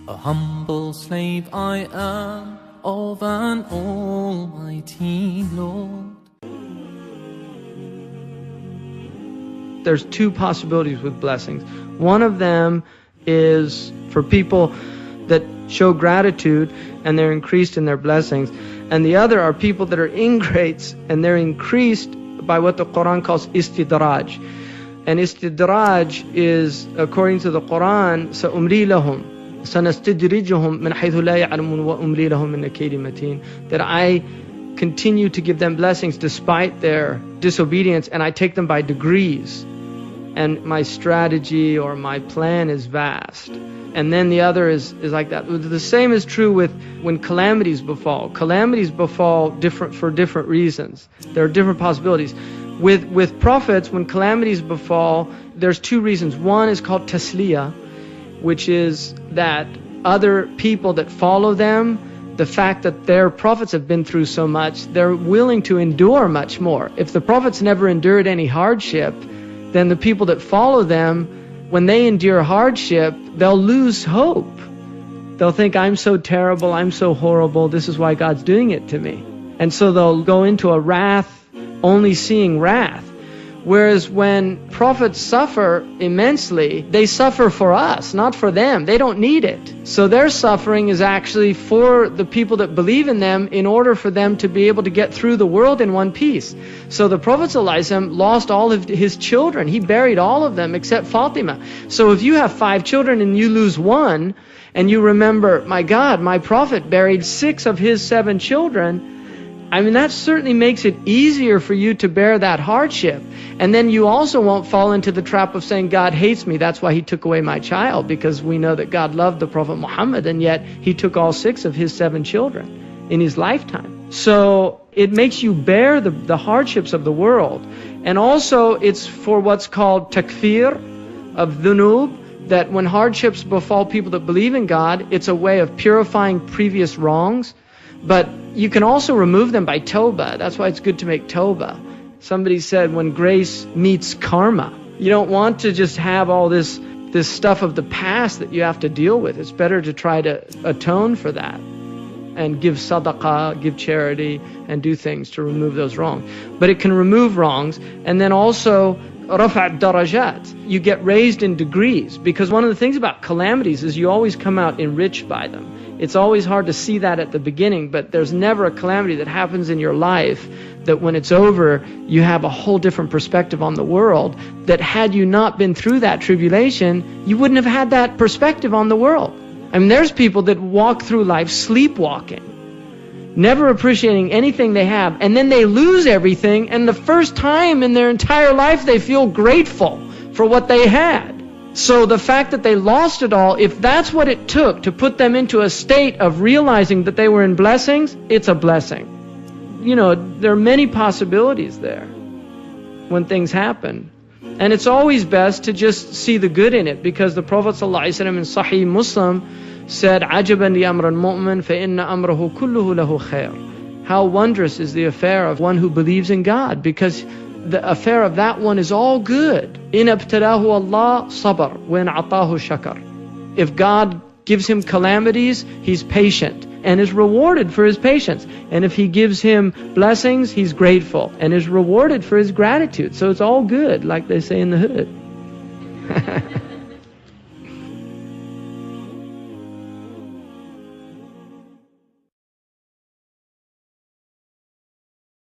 A humble slave I am of an almighty Lord. There's two possibilities with blessings. One of them is for people that show gratitude and they're increased in their blessings. And the other are people that are ingrates and they're increased by what the Quran calls istidraj. And istidraj is, according to the Quran, سَأُمْلِي لَهُمْ سَنَسْتِدْرِجُهُمْ مِنْ حَيْثُ لَا يَعْلَمُونَ وَأُمْلِي لَهُمْ مِنَ كَيْدِ مَتِينٍ. That I continue to give them blessings despite their disobedience, and I take them by degrees. And my strategy or my plan is vast. And then the other is like that. The same is true with when calamities befall. Calamities befall for different reasons. There are different possibilities. With prophets, when calamities befall, there's two reasons. One is called tasliya, which is that other people that follow them, the fact that their prophets have been through so much, they're willing to endure much more. If the prophets never endured any hardship, then the people that follow them, when they endure hardship, they'll lose hope. They'll think, I'm so terrible, I'm so horrible, this is why God's doing it to me. And so they'll go into a wrath, only seeing wrath. Whereas when prophets suffer immensely, they suffer for us, not for them. They don't need it. So their suffering is actually for the people that believe in them in order for them to be able to get through the world in one piece. So the Prophet ﷺ lost all of his children. He buried all of them except Fatima. So if you have 5 children and you lose one, and you remember, my God, my Prophet buried 6 of his 7 children, I mean, that certainly makes it easier for you to bear that hardship. And then you also won't fall into the trap of saying, God hates me, that's why he took away my child, because we know that God loved the Prophet Muhammad, and yet he took all 6 of his 7 children in his lifetime. So it makes you bear the hardships of the world. And also it's for what's called takfir of dhunub, that when hardships befall people that believe in God, it's a way of purifying previous wrongs. But you can also remove them by tawbah. That's why it's good to make tawbah. Somebody said, when grace meets karma, you don't want to just have all this stuff of the past that you have to deal with. It's better to try to atone for that and give sadaqah, give charity, and do things to remove those wrongs. But it can remove wrongs. And then also rafa' darajat. You get raised in degrees, because one of the things about calamities is you always come out enriched by them. It's always hard to see that at the beginning, but there's never a calamity that happens in your life that when it's over, you have a whole different perspective on the world, that had you not been through that tribulation, you wouldn't have had that perspective on the world. I mean, there's people that walk through life sleepwalking, never appreciating anything they have, and then they lose everything, and the first time in their entire life they feel grateful for what they had. So the fact that they lost it all, if that's what it took to put them into a state of realizing that they were in blessings, it's a blessing. You know, there are many possibilities there when things happen. And it's always best to just see the good in it, because the Prophet ﷺ in Sahih Muslim said, عَجَبًا لِأَمْرَ الْمُؤْمِنِ فَإِنَّ أَمْرَهُ كُلُّهُ لَهُ خَيْرٌ. How wondrous is the affair of one who believes in God, because the affair of that one is all good. إِنْ أَبْتَلَاهُ اللَّهُ صَبَرْ وَإِنْ عَطَاهُ شَكَرْ. If God gives him calamities, he's patient and is rewarded for his patience. And if he gives him blessings, he's grateful and is rewarded for his gratitude. So it's all good, like they say in the hood.